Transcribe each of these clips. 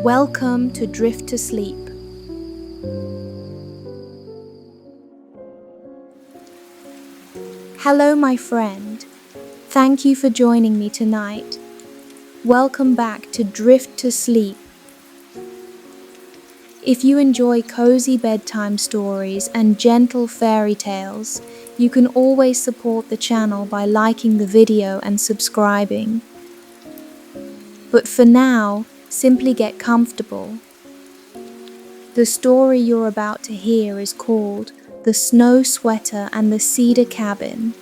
Welcome to Drift to Sleep. Hello, my friend. Thank you for joining me tonight. Welcome back to Drift to Sleep. If you enjoy cozy bedtime stories and gentle fairy tales, you can always support the channel by liking the video and subscribing. But for now, simply get comfortable. The story you're about to hear is called The Snow Sweater and the Cedar Cabin.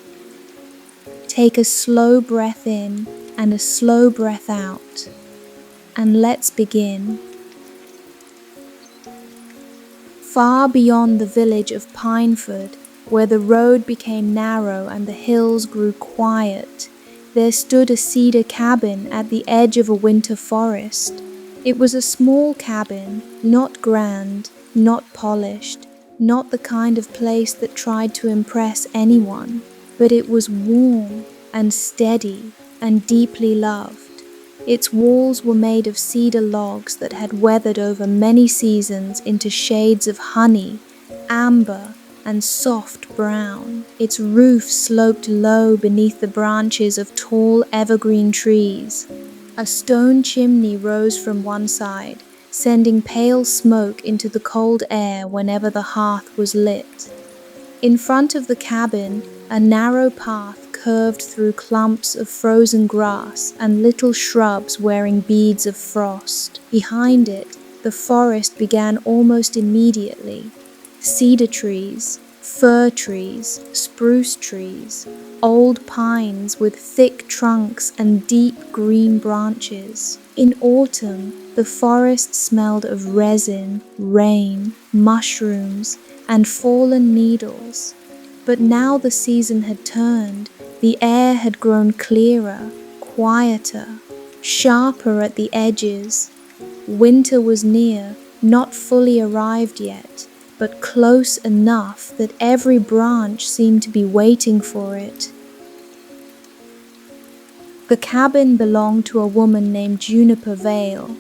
Take a slow breath in and a slow breath out, and let's begin. Far beyond the village of Pineford, where the road became narrow and the hills grew quiet, there stood a cedar cabin at the edge of a winter forest. It was a small cabin, not grand, not polished, not the kind of place that tried to impress anyone, but it was warm and steady and deeply loved. Its walls were made of cedar logs that had weathered over many seasons into shades of honey, amber, and soft brown. Its roof sloped low beneath the branches of tall evergreen trees. A stone chimney rose from one side, sending pale smoke into the cold air whenever the hearth was lit. In front of the cabin, a narrow path curved through clumps of frozen grass and little shrubs wearing beads of frost. Behind it, the forest began almost immediately. Cedar trees, fir trees, spruce trees, old pines with thick trunks and deep green branches. In autumn, the forest smelled of resin, rain, mushrooms, and fallen needles. But now the season had turned. The air had grown clearer, quieter, sharper at the edges. Winter was near, not fully arrived yet, but close enough that every branch seemed to be waiting for it. The cabin belonged to a woman named Juniper Vale.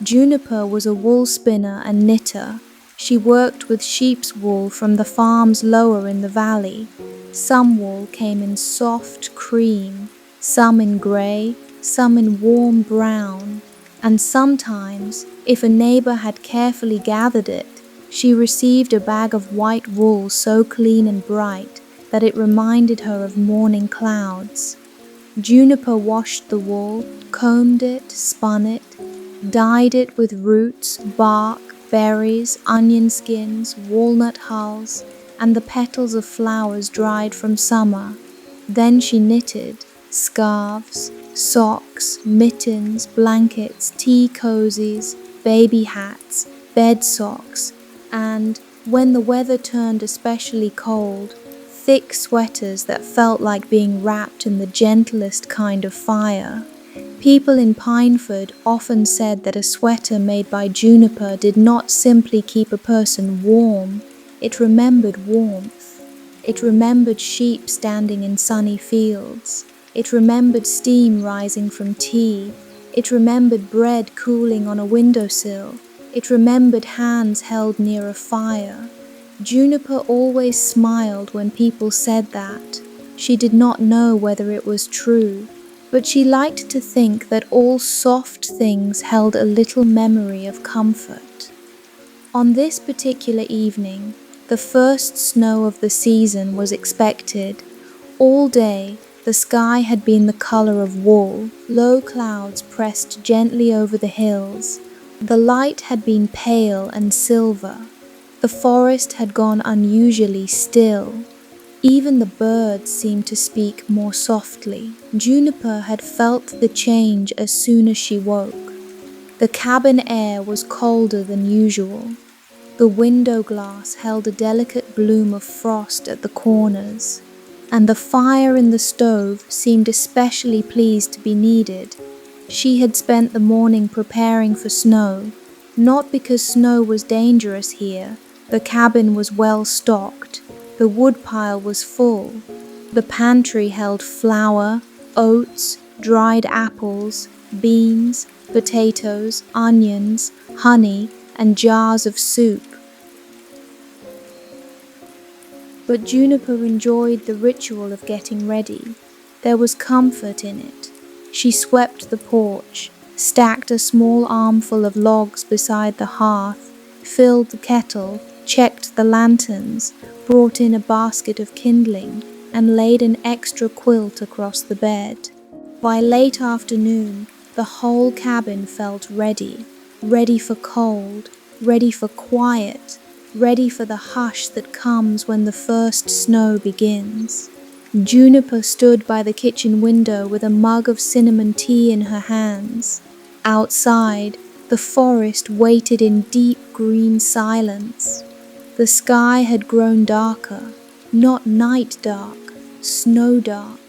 Juniper was a wool spinner and knitter. She worked with sheep's wool from the farms lower in the valley. Some wool came in soft cream, some in grey, some in warm brown, and sometimes, if a neighbour had carefully gathered it, she received a bag of white wool so clean and bright that it reminded her of morning clouds. Juniper washed the wool, combed it, spun it, dyed it with roots, bark, berries, onion skins, walnut hulls, and the petals of flowers dried from summer. Then she knitted scarves, socks, mittens, blankets, tea cozies, baby hats, bed socks, and, when the weather turned especially cold, thick sweaters that felt like being wrapped in the gentlest kind of fire. People in Pineford often said that a sweater made by Juniper did not simply keep a person warm, it remembered warmth. It remembered sheep standing in sunny fields. It remembered steam rising from tea. It remembered bread cooling on a windowsill. It remembered hands held near a fire. Juniper always smiled when people said that. She did not know whether it was true, but she liked to think that all soft things held a little memory of comfort. On this particular evening, the first snow of the season was expected. All day, the sky had been the color of wool. Low clouds pressed gently over the hills. The light had been pale and silver. The forest had gone unusually still. Even the birds seemed to speak more softly. Juniper had felt the change as soon as she woke. The cabin air was colder than usual. The window glass held a delicate bloom of frost at the corners, and the fire in the stove seemed especially pleased to be needed. She had spent the morning preparing for snow, not because snow was dangerous here. The cabin was well stocked. The woodpile was full. The pantry held flour, oats, dried apples, beans, potatoes, onions, honey, and jars of soup. But Juniper enjoyed the ritual of getting ready. There was comfort in it. She swept the porch, stacked a small armful of logs beside the hearth, filled the kettle, checked the lanterns, brought in a basket of kindling, and laid an extra quilt across the bed. By late afternoon, the whole cabin felt ready, ready for cold, ready for quiet, ready for the hush that comes when the first snow begins. Juniper stood by the kitchen window with a mug of cinnamon tea in her hands. Outside, the forest waited in deep green silence. The sky had grown darker, not night dark, snow dark,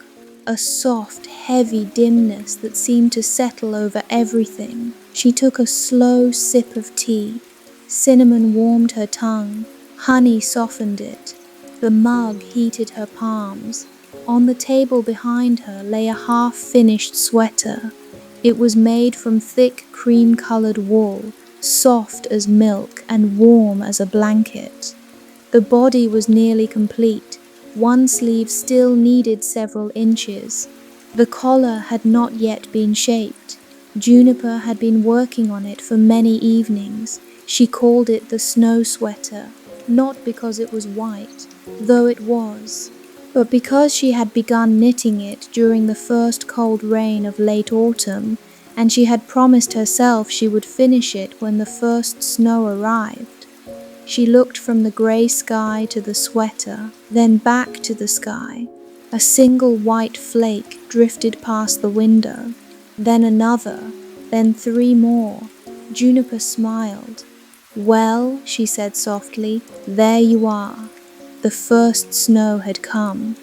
a soft, heavy dimness that seemed to settle over everything. She took a slow sip of tea. Cinnamon warmed her tongue, honey softened it. The mug heated her palms. On the table behind her lay a half-finished sweater. It was made from thick cream-colored wool, soft as milk and warm as a blanket. The body was nearly complete. One sleeve still needed several inches. The collar had not yet been shaped. Juniper had been working on it for many evenings. She called it the snow sweater, not because it was white, though it was, but because she had begun knitting it during the first cold rain of late autumn, and she had promised herself she would finish it when the first snow arrived. She looked from the grey sky to the sweater, then back to the sky. A single white flake drifted past the window, then another, then 3 more. Juniper smiled. "Well," she said softly, "there you are." The first snow had come.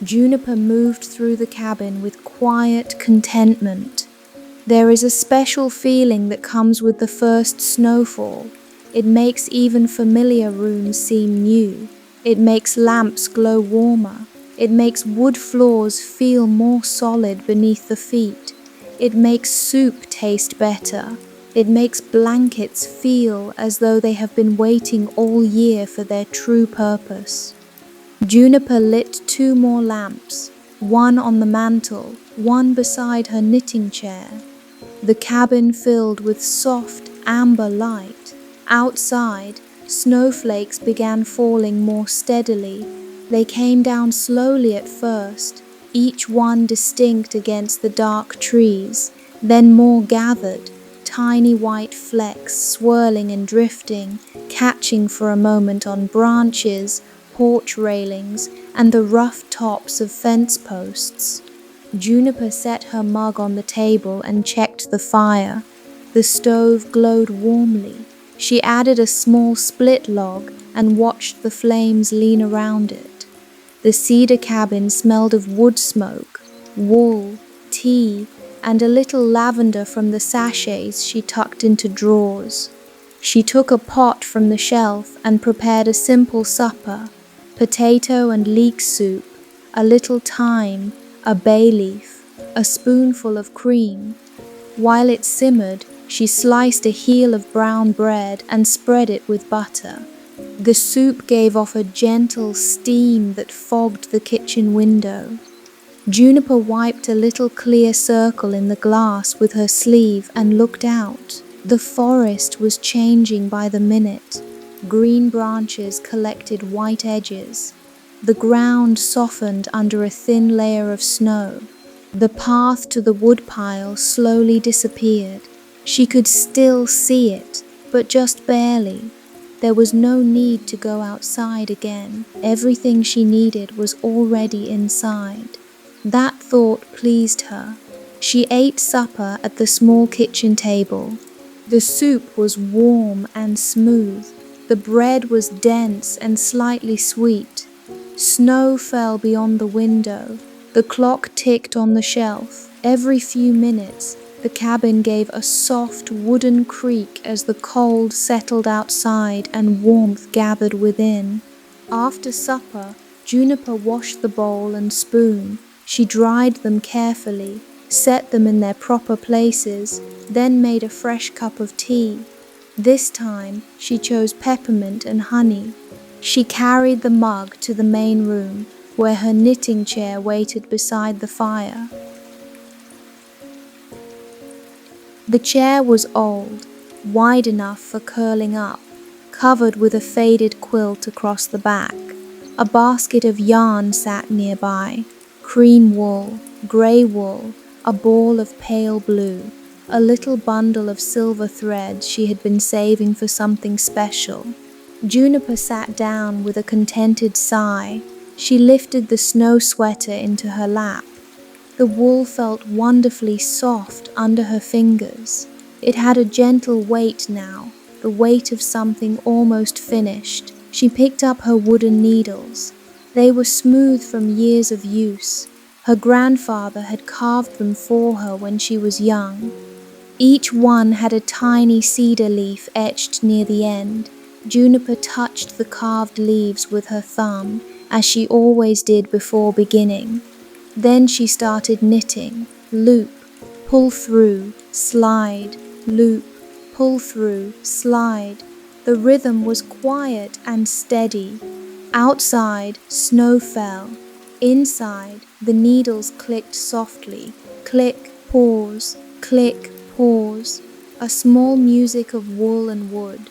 Juniper moved through the cabin with quiet contentment. There is a special feeling that comes with the first snowfall. It makes even familiar rooms seem new. It makes lamps glow warmer. It makes wood floors feel more solid beneath the feet. It makes soup taste better. It makes blankets feel as though they have been waiting all year for their true purpose. Juniper lit 2 more lamps, one on the mantel, one beside her knitting chair. The cabin filled with soft amber light. Outside, snowflakes began falling more steadily. They came down slowly at first, each one distinct against the dark trees, then more gathered, tiny white flecks swirling and drifting, catching for a moment on branches, porch railings, and the rough tops of fence posts. Juniper set her mug on the table and checked the fire. The stove glowed warmly. She added a small split log and watched the flames lean around it. The cedar cabin smelled of wood smoke, wool, tea, and a little lavender from the sachets she tucked into drawers. She took a pot from the shelf and prepared a simple supper: potato and leek soup, a little thyme, a bay leaf, a spoonful of cream. While it simmered, she sliced a heel of brown bread and spread it with butter. The soup gave off a gentle steam that fogged the kitchen window. Juniper wiped a little clear circle in the glass with her sleeve and looked out. The forest was changing by the minute. Green branches collected white edges. The ground softened under a thin layer of snow. The path to the woodpile slowly disappeared. She could still see it, but just barely. There was no need to go outside again. Everything she needed was already inside. That thought pleased her. She ate supper at the small kitchen table. The soup was warm and smooth. The bread was dense and slightly sweet. Snow fell beyond the window. The clock ticked on the shelf. Every few minutes, the cabin gave a soft wooden creak as the cold settled outside and warmth gathered within. After supper, Juniper washed the bowl and spoon. She dried them carefully, set them in their proper places, then made a fresh cup of tea. This time, she chose peppermint and honey. She carried the mug to the main room, where her knitting chair waited beside the fire. The chair was old, wide enough for curling up, covered with a faded quilt across the back. A basket of yarn sat nearby, cream wool, grey wool, a ball of pale blue, a little bundle of silver threads she had been saving for something special. Juniper sat down with a contented sigh. She lifted the snow sweater into her lap. The wool felt wonderfully soft under her fingers. It had a gentle weight now, the weight of something almost finished. She picked up her wooden needles. They were smooth from years of use. Her grandfather had carved them for her when she was young. Each one had a tiny cedar leaf etched near the end. Juniper touched the carved leaves with her thumb, as she always did before beginning. Then she started knitting, loop, pull through, slide, loop, pull through, slide. The rhythm was quiet and steady. Outside, snow fell. Inside, the needles clicked softly. Click, pause, click, pause. A small music of wool and wood.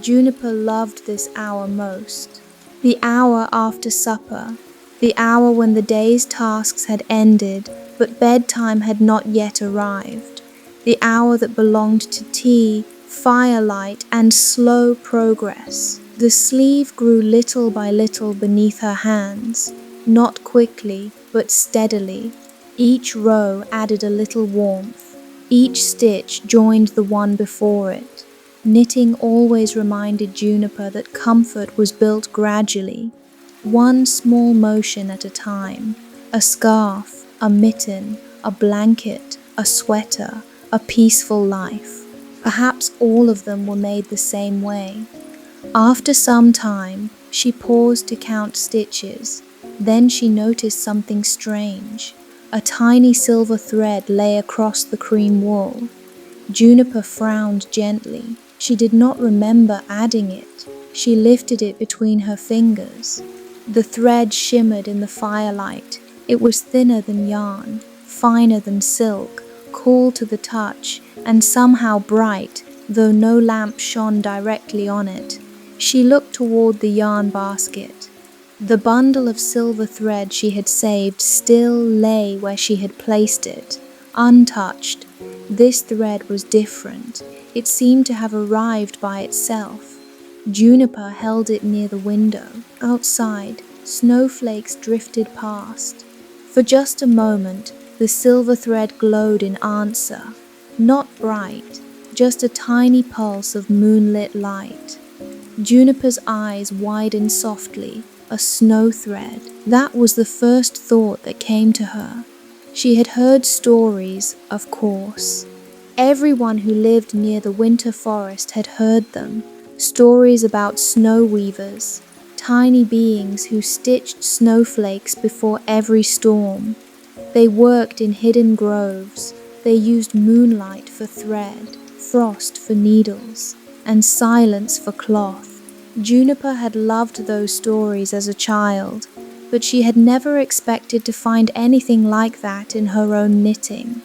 Juniper loved this hour most. The hour after supper. The hour when the day's tasks had ended, but bedtime had not yet arrived. The hour that belonged to tea, firelight, and slow progress. The sleeve grew little by little beneath her hands, not quickly, but steadily. Each row added a little warmth. Each stitch joined the one before it. Knitting always reminded Juniper that comfort was built gradually, one small motion at a time. A scarf, a mitten, a blanket, a sweater, a peaceful life. Perhaps all of them were made the same way. After some time, she paused to count stitches. Then she noticed something strange. A tiny silver thread lay across the cream wool. Juniper frowned gently. She did not remember adding it. She lifted it between her fingers. The thread shimmered in the firelight. It was thinner than yarn, finer than silk, cool to the touch, and somehow bright, though no lamp shone directly on it. She looked toward the yarn basket. The bundle of silver thread she had saved still lay where she had placed it, untouched. This thread was different. It seemed to have arrived by itself. Juniper held it near the window. Outside, snowflakes drifted past. For just a moment, the silver thread glowed in answer. Not bright, just a tiny pulse of moonlit light. Juniper's eyes widened softly. A snow thread. That was the first thought that came to her. She had heard stories, of course. Everyone who lived near the winter forest had heard them. Stories about snow weavers, tiny beings who stitched snowflakes before every storm. They worked in hidden groves. They used moonlight for thread, frost for needles, and silence for cloth. Juniper had loved those stories as a child, but she had never expected to find anything like that in her own knitting.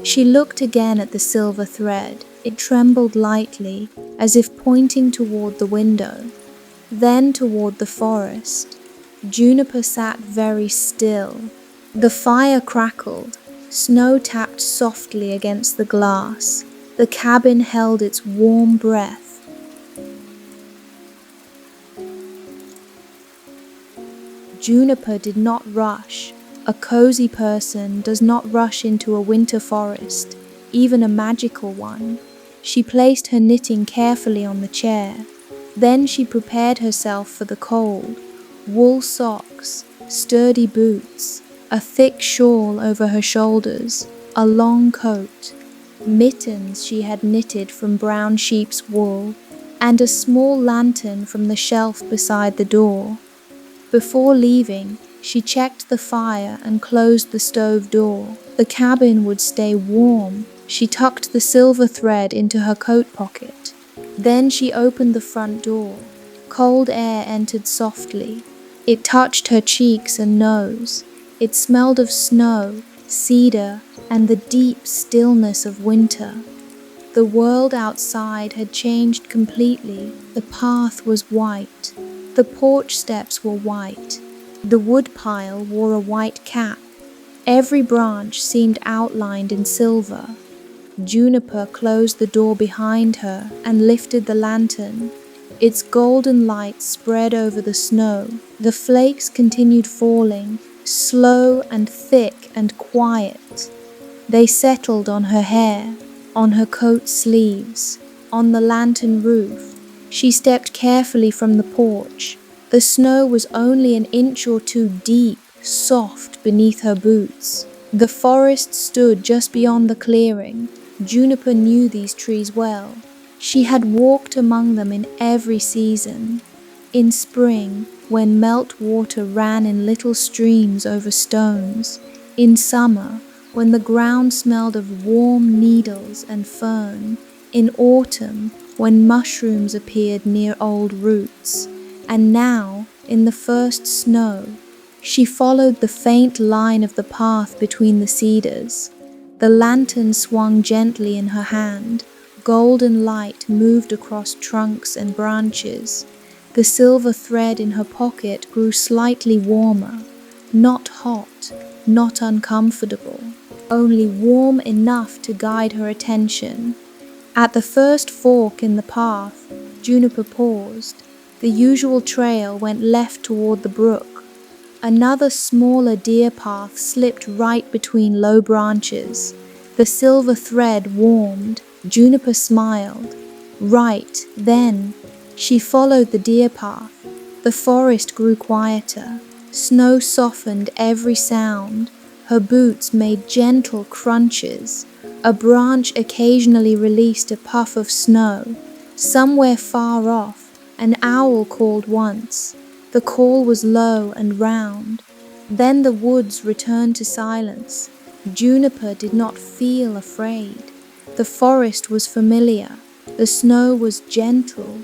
She looked again at the silver thread. It trembled lightly, as if pointing toward the window, then toward the forest. Juniper sat very still. The fire crackled. Snow tapped softly against the glass. The cabin held its warm breath. Juniper did not rush. A cozy person does not rush into a winter forest, even a magical one. She placed her knitting carefully on the chair. Then she prepared herself for the cold. Wool socks, sturdy boots, a thick shawl over her shoulders, a long coat, mittens she had knitted from brown sheep's wool, and a small lantern from the shelf beside the door. Before leaving, she checked the fire and closed the stove door. The cabin would stay warm. She tucked the silver thread into her coat pocket. Then she opened the front door. Cold air entered softly. It touched her cheeks and nose. It smelled of snow, cedar, and the deep stillness of winter. The world outside had changed completely. The path was white. The porch steps were white. The woodpile wore a white cap. Every branch seemed outlined in silver. Juniper closed the door behind her and lifted the lantern. Its golden light spread over the snow. The flakes continued falling, slow and thick and quiet. They settled on her hair, on her coat sleeves, on the lantern roof. She stepped carefully from the porch. The snow was only an inch or two deep, soft beneath her boots. The forest stood just beyond the clearing. Juniper knew these trees well. She had walked among them in every season. In spring, when melt water ran in little streams over stones. In summer, when the ground smelled of warm needles and fern. In autumn, when mushrooms appeared near old roots. And now, in the first snow, she followed the faint line of the path between the cedars. The lantern swung gently in her hand. Golden light moved across trunks and branches. The silver thread in her pocket grew slightly warmer. Not hot, not uncomfortable, only warm enough to guide her attention. At the first fork in the path, Juniper paused. The usual trail went left toward the brook. Another smaller deer path slipped right between low branches. The silver thread warmed. Juniper smiled. Right then, she followed the deer path. The forest grew quieter. Snow softened every sound. Her boots made gentle crunches. A branch occasionally released a puff of snow. Somewhere far off, an owl called once. The call was low and round. Then the woods returned to silence. Juniper did not feel afraid. The forest was familiar. The snow was gentle.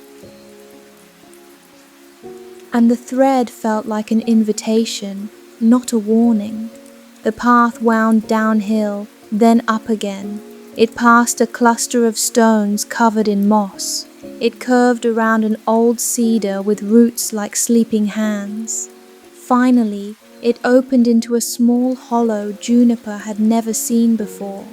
And the thread felt like an invitation, not a warning. The path wound downhill, then up again. It passed a cluster of stones covered in moss. It curved around an old cedar with roots like sleeping hands. Finally, it opened into a small hollow Juniper had never seen before.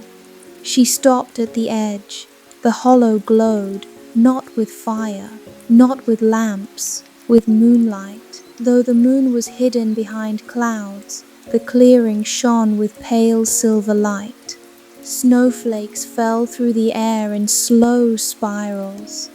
She stopped at the edge. The hollow glowed, not with fire, not with lamps, with moonlight. Though the moon was hidden behind clouds, the clearing shone with pale silver light. Snowflakes fell through the air in slow spirals,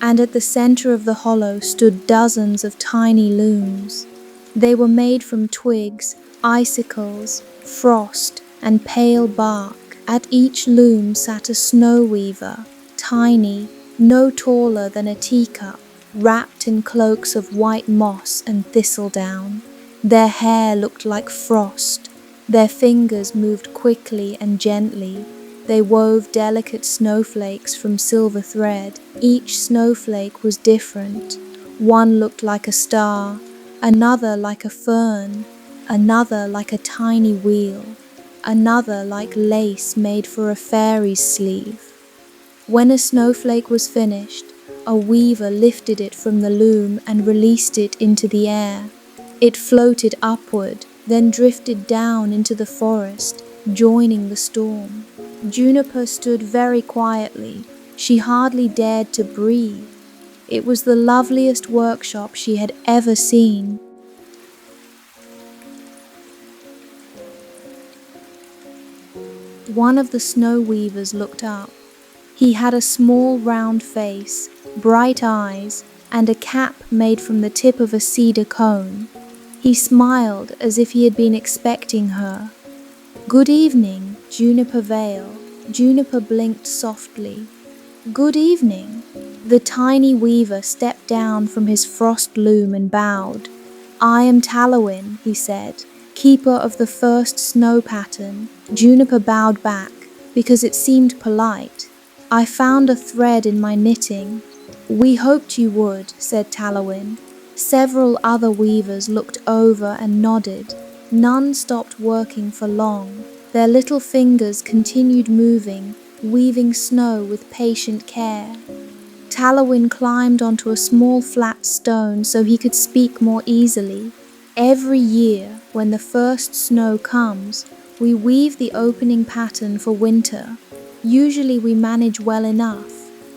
and at the center of the hollow stood dozens of tiny looms. They were made from twigs, icicles, frost, and pale bark. At each loom sat a snow weaver, tiny, no taller than a teacup, wrapped in cloaks of white moss and thistledown. Their hair looked like frost. Their fingers moved quickly and gently. They wove delicate snowflakes from silver thread. Each snowflake was different. One looked like a star, another like a fern, another like a tiny wheel, another like lace made for a fairy's sleeve. When a snowflake was finished, a weaver lifted it from the loom and released it into the air. It floated upward, then drifted down into the forest, joining the storm. Juniper stood very quietly. She hardly dared to breathe. It was the loveliest workshop she had ever seen. One of the snow weavers looked up. He had a small round face, bright eyes, and a cap made from the tip of a cedar cone. He smiled as if he had been expecting her. "Good evening, Juniper Vale." Juniper blinked softly. "Good evening." The tiny weaver stepped down from his frost loom and bowed. "I am Talawin," he said, "keeper of the first snow pattern." Juniper bowed back, because it seemed polite. "I found a thread in my knitting." "We hoped you would," said Talawin. Several other weavers looked over and nodded. None stopped working for long. Their little fingers continued moving, weaving snow with patient care. Talawin climbed onto a small flat stone so he could speak more easily. "Every year, when the first snow comes, we weave the opening pattern for winter. Usually we manage well enough,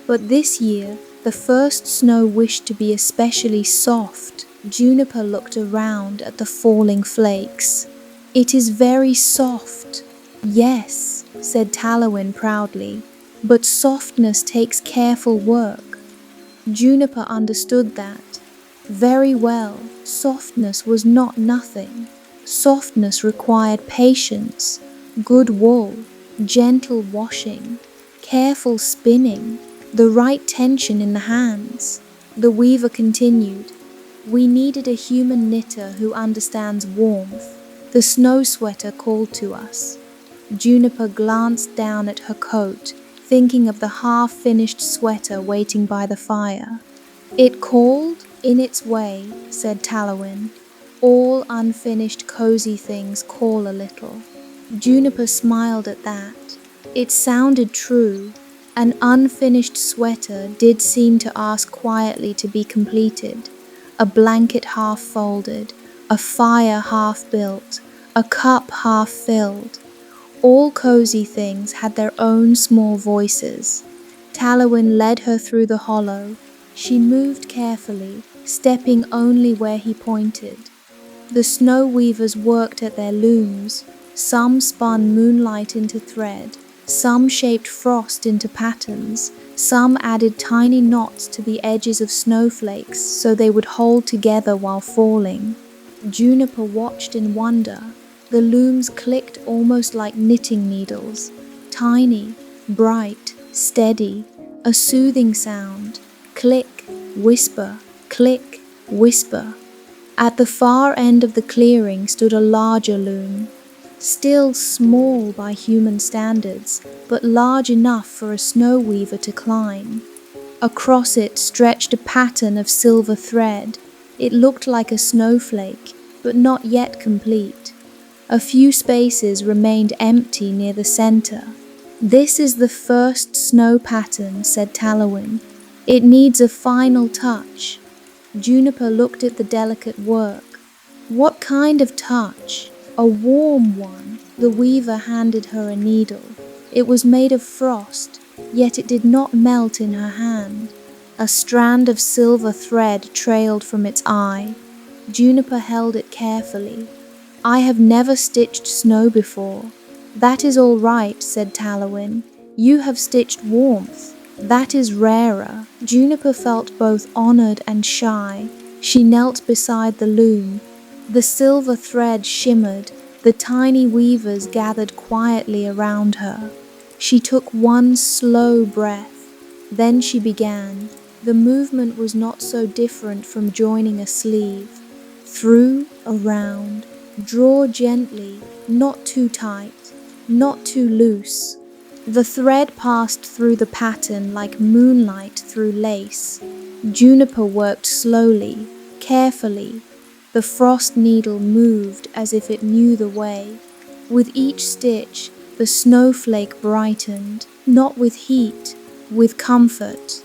but this year the first snow wished to be especially soft." Juniper looked around at the falling flakes. "It is very soft." "Yes," said Talawin proudly, "but softness takes careful work." Juniper understood that. Very well, softness was not nothing. Softness required patience, good wool, gentle washing, careful spinning, the right tension in the hands. The weaver continued, "We needed a human knitter who understands warmth." The snow sweater called to us. Juniper glanced down at her coat, thinking of the half-finished sweater waiting by the fire. "It called, in its way," said Talawin. "All unfinished cozy things call a little." Juniper smiled at that. It sounded true. An unfinished sweater did seem to ask quietly to be completed. A blanket half folded, a fire half built, a cup half filled. All cozy things had their own small voices. Talawin led her through the hollow. She moved carefully, stepping only where he pointed. The snow weavers worked at their looms. Some spun moonlight into thread, some shaped frost into patterns, some added tiny knots to the edges of snowflakes so they would hold together while falling. Juniper watched in wonder. The looms clicked almost like knitting needles, tiny, bright, steady, a soothing sound. Click, whisper, click, whisper. At the far end of the clearing stood a larger loom, still small by human standards, but large enough for a snow weaver to climb. Across it stretched a pattern of silver thread. It looked like a snowflake, but not yet complete. A few spaces remained empty near the center. "This is the first snow pattern," said Talawin. "It needs a final touch." Juniper looked at the delicate work. "What kind of touch?" "A warm one." The weaver handed her a needle. It was made of frost, yet it did not melt in her hand. A strand of silver thread trailed from its eye. Juniper held it carefully. "I have never stitched snow before." "That is all right," said Talawin. "You have stitched warmth. That is rarer." Juniper felt both honored and shy. She knelt beside the loom. The silver thread shimmered. The tiny weavers gathered quietly around her. She took one slow breath. Then she began. The movement was not so different from joining a sleeve. Through, around. Draw gently, not too tight, not too loose. The thread passed through the pattern like moonlight through lace. Juniper worked slowly, carefully. The frost needle moved as if it knew the way. With each stitch, the snowflake brightened, not with heat, with comfort.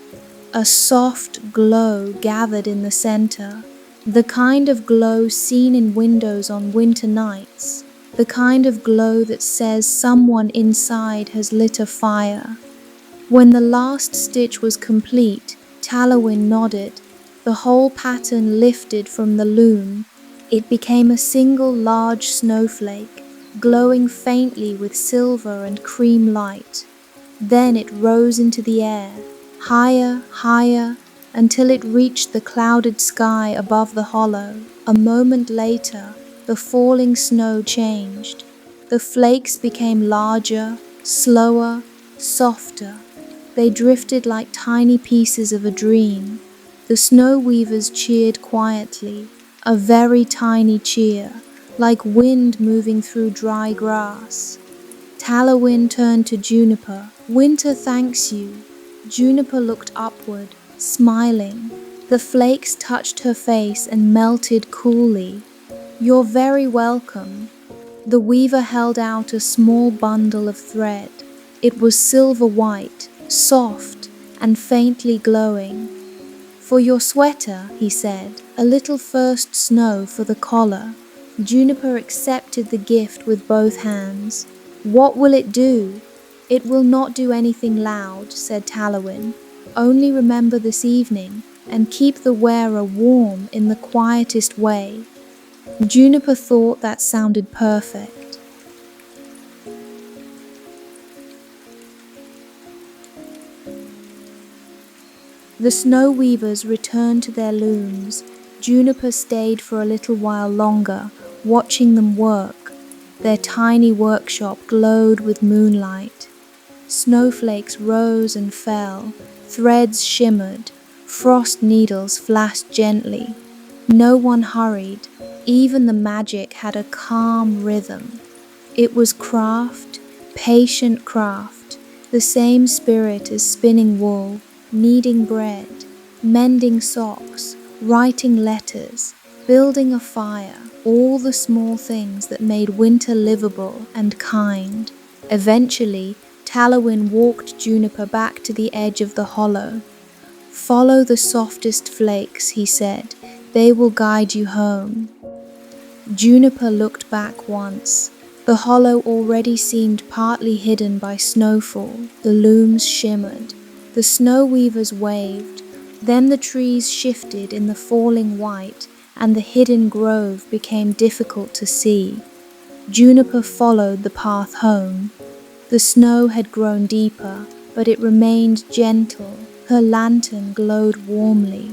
A soft glow gathered in the center. The kind of glow seen in windows on winter nights. The kind of glow that says someone inside has lit a fire. When the last stitch was complete, Talawin nodded. The whole pattern lifted from the loom. It became a single large snowflake, glowing faintly with silver and cream light. Then it rose into the air, higher, higher, until it reached the clouded sky above the hollow. A moment later, the falling snow changed. The flakes became larger, slower, softer. They drifted like tiny pieces of a dream. The snow weavers cheered quietly. a very tiny cheer, like wind moving through dry grass. Talawin turned to Juniper. "Winter thanks you." Juniper looked upward, smiling. The flakes touched her face and melted coolly. "You're very welcome." The weaver held out a small bundle of thread. It was silver white, soft, and faintly glowing. "For your sweater," he said, "a little first snow for the collar." Juniper accepted the gift with both hands. "What will it do?" "It will not do anything loud," said Talawin. "Only remember this evening and keep the wearer warm in the quietest way." Juniper thought that sounded perfect. The snow weavers returned to their looms. Juniper stayed for a little while longer, watching them work. Their tiny workshop glowed with moonlight. Snowflakes rose and fell, threads shimmered, frost needles flashed gently. No one hurried, even the magic had a calm rhythm. It was craft, patient craft, the same spirit as spinning wool, kneading bread, mending socks, writing letters, building a fire, all the small things that made winter livable and kind. Eventually, Talawin walked Juniper back to the edge of the hollow. "Follow the softest flakes," he said. "They will guide you home." Juniper looked back once. The hollow already seemed partly hidden by snowfall. The looms shimmered. The snow weavers waved. Then the trees shifted in the falling white, and the hidden grove became difficult to see. Juniper followed the path home. The snow had grown deeper, but it remained gentle. Her lantern glowed warmly.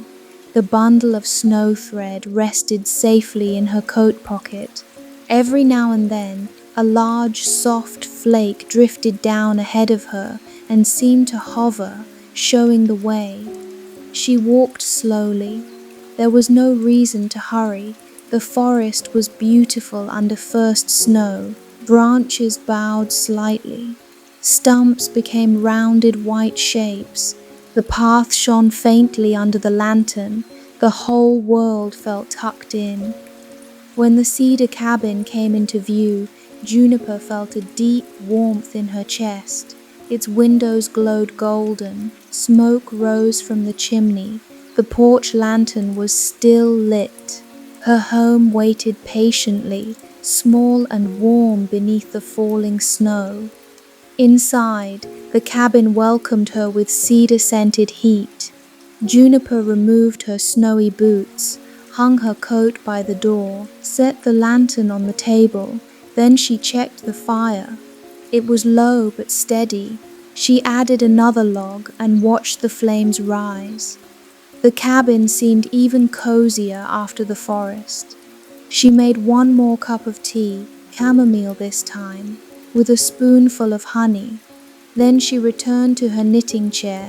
The bundle of snow thread rested safely in her coat pocket. Every now and then, a large, soft flake drifted down ahead of her and seemed to hover, showing the way. She walked slowly. There was no reason to hurry. The forest was beautiful under first snow. Branches bowed slightly. Stumps became rounded white shapes. The path shone faintly under the lantern. The whole world felt tucked in. When the cedar cabin came into view, Juniper felt a deep warmth in her chest. Its windows glowed golden. Smoke rose from the chimney. The porch lantern was still lit. Her home waited patiently, small and warm beneath the falling snow. Inside, the cabin welcomed her with cedar-scented heat. Juniper removed her snowy boots, hung her coat by the door, set the lantern on the table. Then she checked the fire. It was low but steady. She added another log and watched the flames rise. The cabin seemed even cozier after the forest. She made one more cup of tea, chamomile this time, with a spoonful of honey. Then she returned to her knitting chair.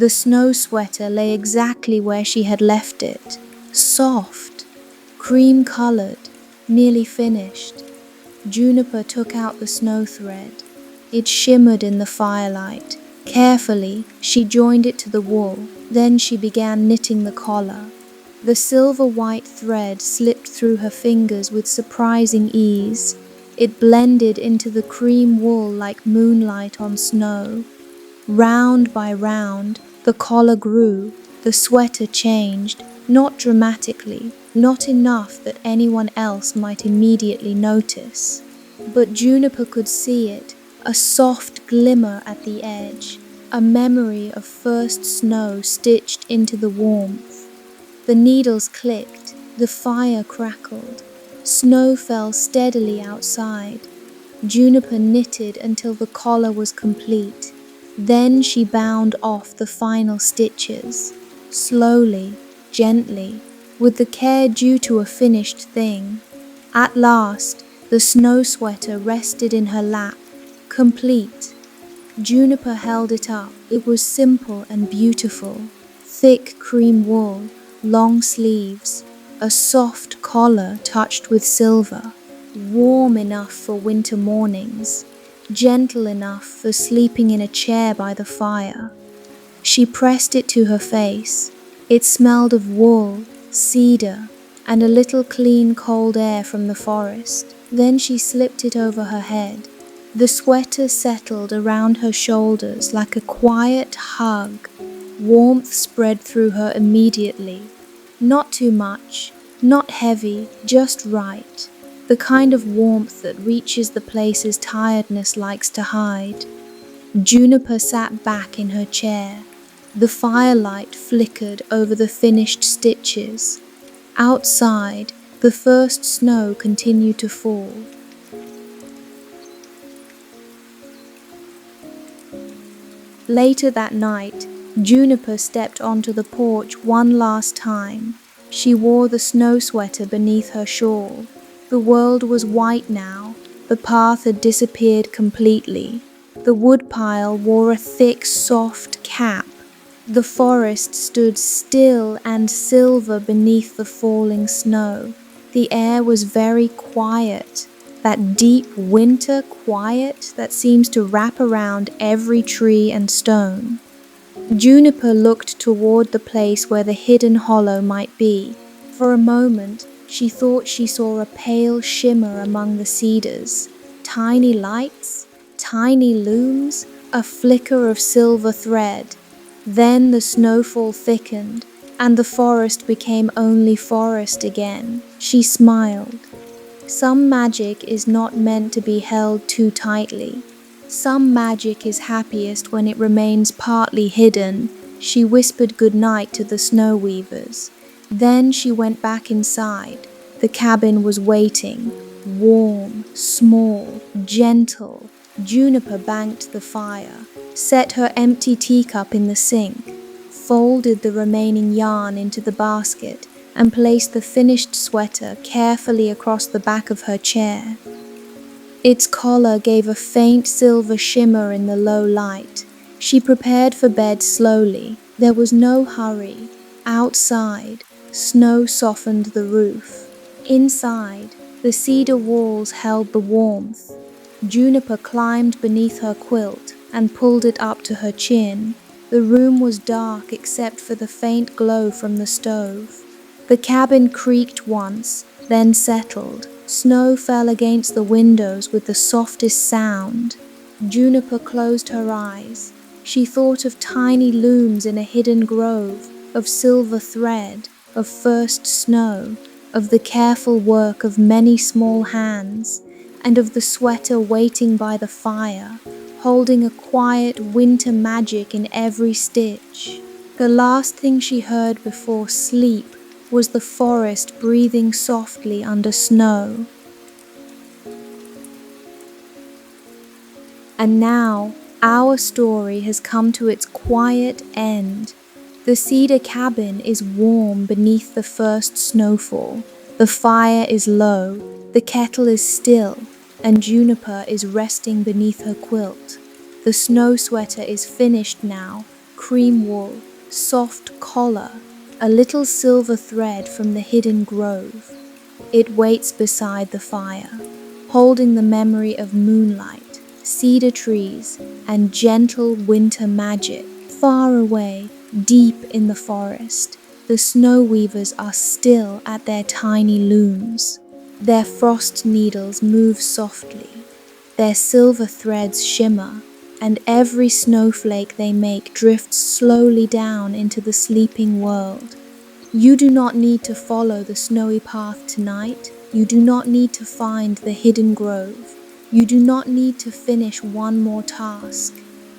The snow sweater lay exactly where she had left it, soft, cream-colored, nearly finished. Juniper took out the snow thread. It shimmered in the firelight. Carefully, she joined it to the wool. Then she began knitting the collar. The silver-white thread slipped through her fingers with surprising ease. It blended into the cream wool like moonlight on snow. Round by round, the collar grew. The sweater changed, not dramatically, not enough that anyone else might immediately notice. But Juniper could see it, a soft glimmer at the edge, a memory of first snow stitched into the warmth. The needles clicked, the fire crackled. Snow fell steadily outside. Juniper knitted until the collar was complete. Then she bound off the final stitches, slowly, gently, with the care due to a finished thing. At last, the snow sweater rested in her lap, complete. Juniper held it up. It was simple and beautiful. Thick cream wool, long sleeves. a soft collar touched with silver, warm enough for winter mornings, gentle enough for sleeping in a chair by the fire. She pressed it to her face. It smelled of wool, cedar, and a little clean cold air from the forest. Then she slipped it over her head. The sweater settled around her shoulders like a quiet hug. Warmth spread through her immediately. Not too much, not heavy, just right. The kind of warmth that reaches the places tiredness likes to hide. Juniper sat back in her chair. The firelight flickered over the finished stitches. Outside, the first snow continued to fall. Later that night, Juniper stepped onto the porch one last time. She wore the snow sweater beneath her shawl. The world was white now. The path had disappeared completely. The woodpile wore a thick, soft cap. The forest stood still and silver beneath the falling snow. The air was very quiet, that deep winter quiet that seems to wrap around every tree and stone. Juniper looked toward the place where the hidden hollow might be. For a moment, she thought she saw a pale shimmer among the cedars. Tiny lights, tiny looms, a flicker of silver thread. Then the snowfall thickened, and the forest became only forest again. She smiled. Some magic is not meant to be held too tightly. Some magic is happiest when it remains partly hidden. She whispered goodnight to the snow weavers. Then she went back inside. The cabin was waiting. Warm, small, gentle. Juniper banked the fire, set her empty teacup in the sink, folded the remaining yarn into the basket, and placed the finished sweater carefully across the back of her chair. Its collar gave a faint silver shimmer in the low light. She prepared for bed slowly. There was no hurry. Outside, snow softened the roof. Inside, the cedar walls held the warmth. Juniper climbed beneath her quilt and pulled it up to her chin. The room was dark except for the faint glow from the stove. The cabin creaked once, then settled. Snow fell against the windows with the softest sound. Juniper closed her eyes. She thought of tiny looms in a hidden grove, of silver thread, of first snow, of the careful work of many small hands, and of the sweater waiting by the fire, holding a quiet winter magic in every stitch. The last thing she heard before sleep was the forest breathing softly under snow. And now, our story has come to its quiet end. The cedar cabin is warm beneath the first snowfall. The fire is low, the kettle is still, and Juniper is resting beneath her quilt. The snow sweater is finished now, cream wool, soft collar, a little silver thread from the hidden grove. It waits beside the fire, holding the memory of moonlight, cedar trees, and gentle winter magic. Far away, deep in the forest, the snow weavers are still at their tiny looms. Their frost needles move softly, their silver threads shimmer, and every snowflake they make drifts slowly down into the sleeping world. You do not need to follow the snowy path tonight. You do not need to find the hidden grove. You do not need to finish one more task.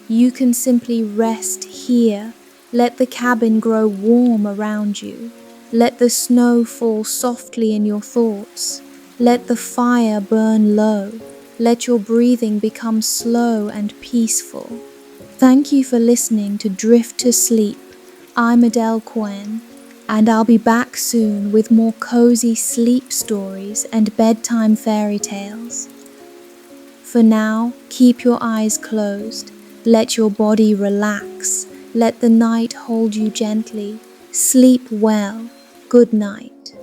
You can simply rest here. Let the cabin grow warm around you. Let the snow fall softly in your thoughts. Let the fire burn low. Let your breathing become slow and peaceful. Thank you for listening to Drift to Sleep. I'm Adele Nguyen, and I'll be back soon with more cozy sleep stories and bedtime fairy tales. For now, keep your eyes closed. Let your body relax. Let the night hold you gently. Sleep well. Good night.